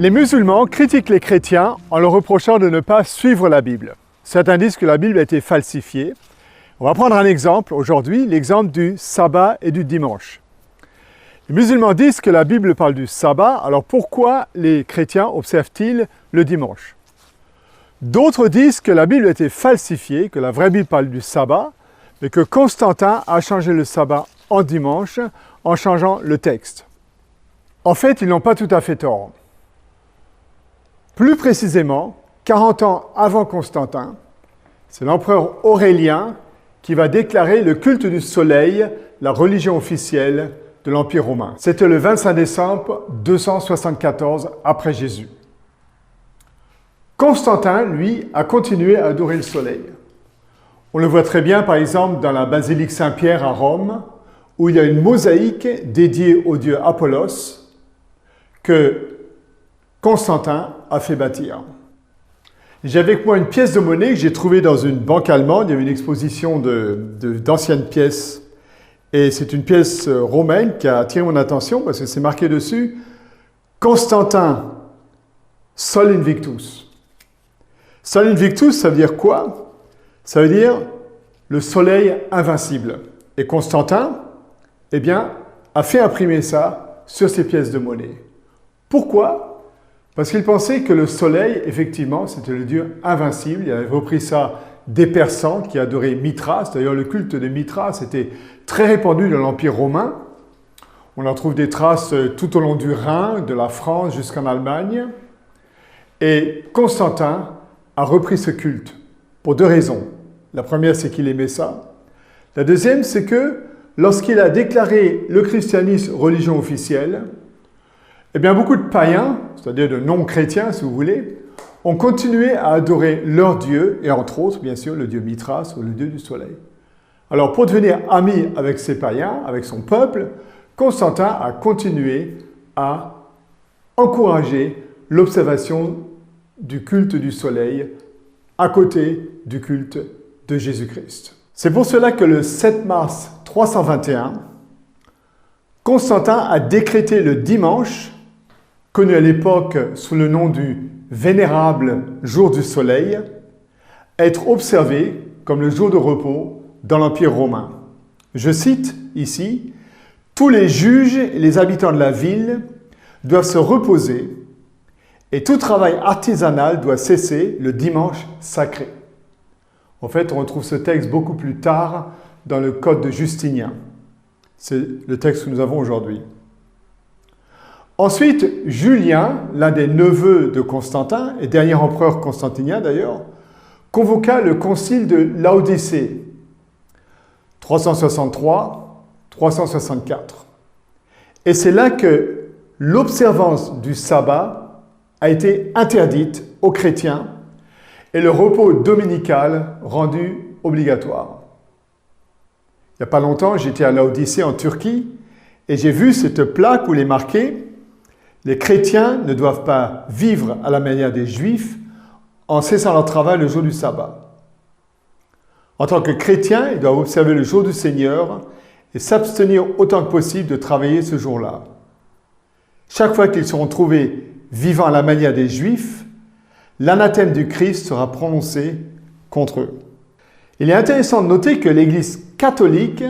Les musulmans critiquent les chrétiens en leur reprochant de ne pas suivre la Bible. Certains disent que la Bible a été falsifiée. On va prendre un exemple aujourd'hui, l'exemple du sabbat et du dimanche. Les musulmans disent que la Bible parle du sabbat, alors pourquoi les chrétiens observent-ils le dimanche? D'autres disent que la Bible a été falsifiée, que la vraie Bible parle du sabbat, mais que Constantin a changé le sabbat en dimanche en changeant le texte. En fait, ils n'ont pas tout à fait tort. Plus précisément, 40 ans avant Constantin, c'est l'empereur Aurélien qui va déclarer le culte du soleil la religion officielle de l'Empire romain. C'était le 25 décembre 274 après Jésus. Constantin, lui, a continué à adorer le soleil. On le voit très bien, par exemple, dans la basilique Saint-Pierre à Rome, où il y a une mosaïque dédiée au dieu Apollos que Constantin a fait bâtir. J'ai avec moi une pièce de monnaie que j'ai trouvée dans une banque allemande. Il y avait une exposition d'anciennes pièces. Et c'est une pièce romaine qui a attiré mon attention parce que c'est marqué dessus « Constantin, Sol Invictus ». Sol Invictus, ça veut dire quoi? Ça veut dire le soleil invincible. Et Constantin, eh bien, a fait imprimer ça sur ses pièces de monnaie. Pourquoi? Parce qu'il pensait que le soleil, effectivement, c'était le dieu invincible. Il avait repris ça des Persans qui adoraient Mithras. D'ailleurs, le culte de Mithras était très répandu dans l'Empire romain. On en trouve des traces tout au long du Rhin, de la France jusqu'en Allemagne. Et Constantin a repris ce culte pour deux raisons. La première, c'est qu'il aimait ça. La deuxième, c'est que lorsqu'il a déclaré le christianisme religion officielle, eh bien, beaucoup de païens, c'est-à-dire de non-chrétiens, si vous voulez, ont continué à adorer leur dieu, et entre autres, bien sûr, le dieu Mithras ou le dieu du soleil. Alors, pour devenir ami avec ces païens, avec son peuple, Constantin a continué à encourager l'observation du culte du soleil à côté du culte de Jésus-Christ. C'est pour cela que le 7 mars 321, Constantin a décrété le dimanche, connu à l'époque sous le nom du vénérable jour du soleil, être observé comme le jour de repos dans l'Empire romain. Je cite ici, « Tous les juges et les habitants de la ville doivent se reposer et tout travail artisanal doit cesser le dimanche sacré. » En fait, on retrouve ce texte beaucoup plus tard dans le Code de Justinien. C'est le texte que nous avons aujourd'hui. Ensuite, Julien, l'un des neveux de Constantin, et dernier empereur constantinien d'ailleurs, convoqua le concile de Laodicée, 363-364. Et c'est là que l'observance du sabbat a été interdite aux chrétiens et le repos dominical rendu obligatoire. Il n'y a pas longtemps, j'étais à Laodicée en Turquie et j'ai vu cette plaque où il est marqué « Les chrétiens ne doivent pas vivre à la manière des Juifs en cessant leur travail le jour du sabbat. En tant que chrétiens, ils doivent observer le jour du Seigneur et s'abstenir autant que possible de travailler ce jour-là. Chaque fois qu'ils seront trouvés vivant à la manière des Juifs, l'anathème du Christ sera prononcé contre eux. » Il est intéressant de noter que l'Église catholique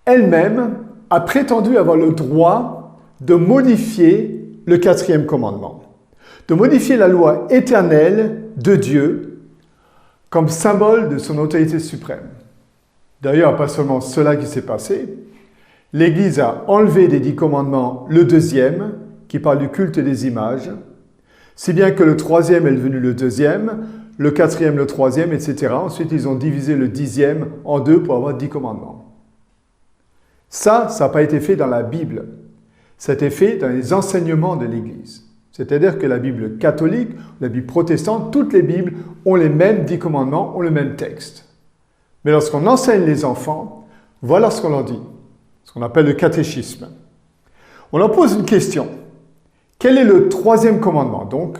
elle-même a prétendu avoir le droit de modifier le 4e commandement, de modifier la loi éternelle de Dieu comme symbole de son autorité suprême. D'ailleurs, pas seulement cela qui s'est passé, l'Église a enlevé des 10 commandements le 2e, qui parle du culte des images, si bien que le 3e est devenu le 2e, le 4e le 3e, etc. Ensuite, ils ont divisé le 10e en 2 pour avoir 10 commandements. Ça n'a pas été fait dans la Bible. Ça a été fait dans les enseignements de l'Église. C'est-à-dire que la Bible catholique, la Bible protestante, toutes les Bibles ont les mêmes 10 commandements, ont le même texte. Mais lorsqu'on enseigne les enfants, voilà ce qu'on leur dit, ce qu'on appelle le catéchisme. On leur pose une question. Quel est le 3e commandement? Donc,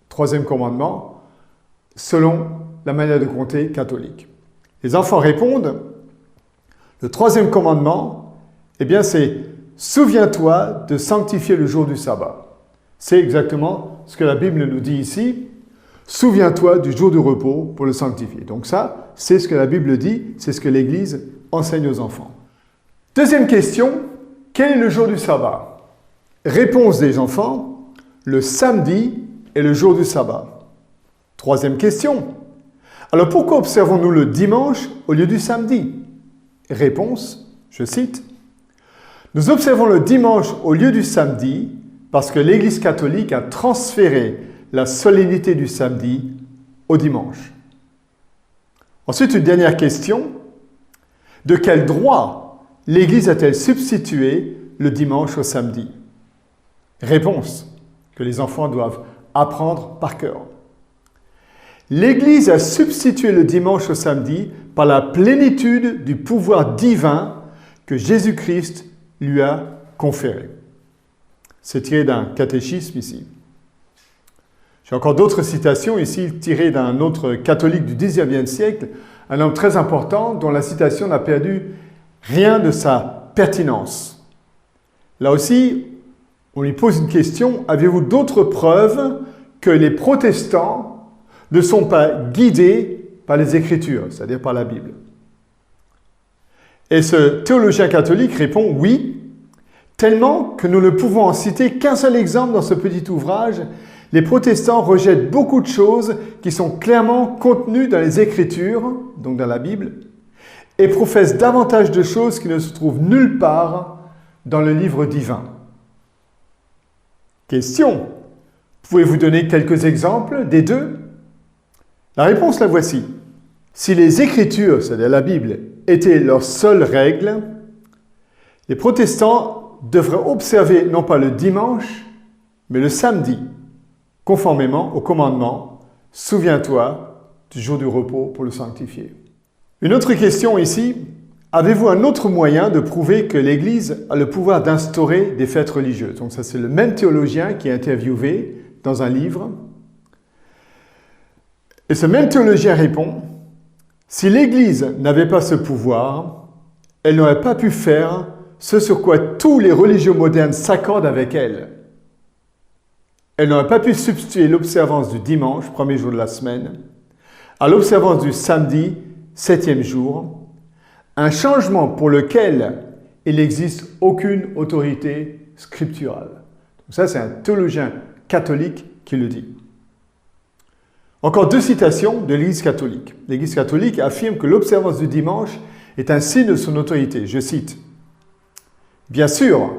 3e commandement, selon la manière de compter catholique. Les enfants répondent, le 3e commandement, eh bien c'est « Souviens-toi de sanctifier le jour du sabbat ». C'est exactement ce que la Bible nous dit ici. Souviens-toi du jour du repos pour le sanctifier. Donc ça, c'est ce que la Bible dit, c'est ce que l'Église enseigne aux enfants. Deuxième question, quel est le jour du sabbat? Réponse des enfants, le samedi est le jour du sabbat. Troisième question, alors pourquoi observons-nous le dimanche au lieu du samedi? Réponse, je cite, nous observons le dimanche au lieu du samedi parce que l'Église catholique a transféré la solennité du samedi au dimanche. Ensuite, une dernière question. De quel droit l'Église a-t-elle substitué le dimanche au samedi? Réponse, que les enfants doivent apprendre par cœur. L'Église a substitué le dimanche au samedi par la plénitude du pouvoir divin que Jésus-Christ lui a conféré. C'est tiré d'un catéchisme ici. J'ai encore d'autres citations ici tirées d'un autre catholique du XIXe siècle, un homme très important dont la citation n'a perdu rien de sa pertinence. Là aussi, on lui pose une question, avez-vous d'autres preuves que les protestants ne sont pas guidés par les Écritures, c'est-à-dire par la Bible? Et ce théologien catholique répond oui, tellement que nous ne pouvons en citer qu'un seul exemple dans ce petit ouvrage. Les protestants rejettent beaucoup de choses qui sont clairement contenues dans les Écritures, donc dans la Bible, et professent davantage de choses qui ne se trouvent nulle part dans le livre divin. Question, pouvez-vous donner quelques exemples des deux? La réponse la voici. Si les Écritures, c'est-à-dire la Bible, étaient leur seule règle, les protestants devraient observer non pas le dimanche, mais le samedi, conformément au commandement « Souviens-toi du jour du repos pour le sanctifier ». Une autre question ici, avez-vous un autre moyen de prouver que l'Église a le pouvoir d'instaurer des fêtes religieuses? Donc ça, c'est le même théologien qui est interviewé dans un livre. Et ce même théologien répond, si l'Église n'avait pas ce pouvoir, elle n'aurait pas pu faire ce sur quoi tous les religieux modernes s'accordent avec elle. Elle n'aurait pas pu substituer l'observance du dimanche, premier jour de la semaine, à l'observance du samedi, septième jour, un changement pour lequel il n'existe aucune autorité scripturale. Donc ça, c'est un théologien catholique qui le dit. Encore deux citations de l'Église catholique. L'Église catholique affirme que l'observance du dimanche est un signe de son autorité. Je cite, « Bien sûr,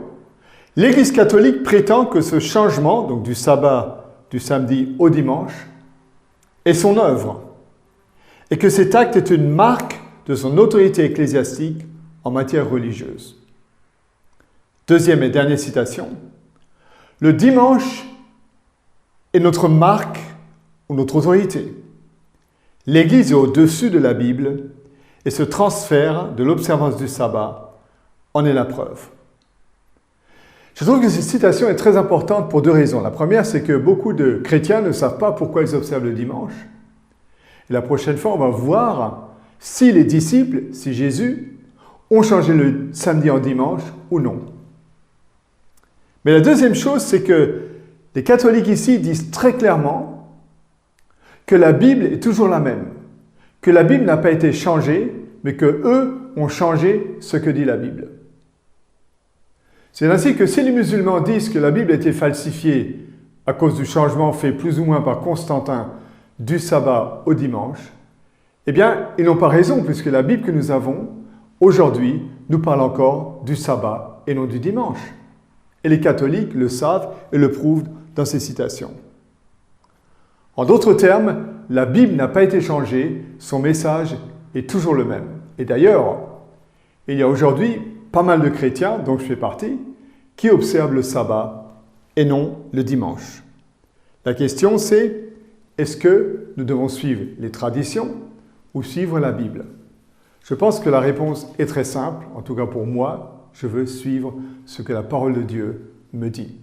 l'Église catholique prétend que ce changement, donc du sabbat, du samedi au dimanche, est son œuvre et que cet acte est une marque de son autorité ecclésiastique en matière religieuse. » Deuxième et dernière citation. « Le dimanche est notre marque ou notre autorité. L'Église est au-dessus de la Bible et ce transfert de l'observance du sabbat en est la preuve. » Je trouve que cette citation est très importante pour deux raisons. La première, c'est que beaucoup de chrétiens ne savent pas pourquoi ils observent le dimanche. Et la prochaine fois, on va voir si les disciples, si Jésus, ont changé le samedi en dimanche ou non. Mais la deuxième chose, c'est que les catholiques ici disent très clairement que la Bible est toujours la même, que la Bible n'a pas été changée, mais qu'eux ont changé ce que dit la Bible. C'est ainsi que si les musulmans disent que la Bible a été falsifiée à cause du changement fait plus ou moins par Constantin du sabbat au dimanche, eh bien, ils n'ont pas raison puisque la Bible que nous avons aujourd'hui nous parle encore du sabbat et non du dimanche. Et les catholiques le savent et le prouvent dans ces citations. En d'autres termes, la Bible n'a pas été changée, son message est toujours le même. Et d'ailleurs, il y a aujourd'hui pas mal de chrétiens, dont je fais partie, qui observent le sabbat et non le dimanche. La question c'est, est-ce que nous devons suivre les traditions ou suivre la Bible? Je pense que la réponse est très simple, en tout cas pour moi, je veux suivre ce que la parole de Dieu me dit.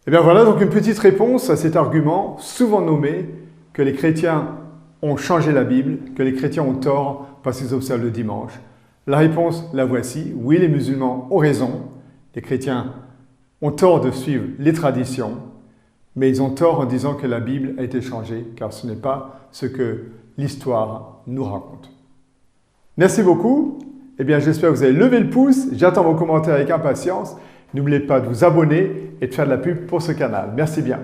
Et bien voilà donc une petite réponse à cet argument souvent nommé que les chrétiens ont changé la Bible, que les chrétiens ont tort parce qu'ils observent le dimanche. La réponse, la voici. Oui, les musulmans ont raison. Les chrétiens ont tort de suivre les traditions, mais ils ont tort en disant que la Bible a été changée, car ce n'est pas ce que l'histoire nous raconte. Merci beaucoup. Eh bien, j'espère que vous avez levé le pouce. J'attends vos commentaires avec impatience. N'oubliez pas de vous abonner et de faire de la pub pour ce canal. Merci bien.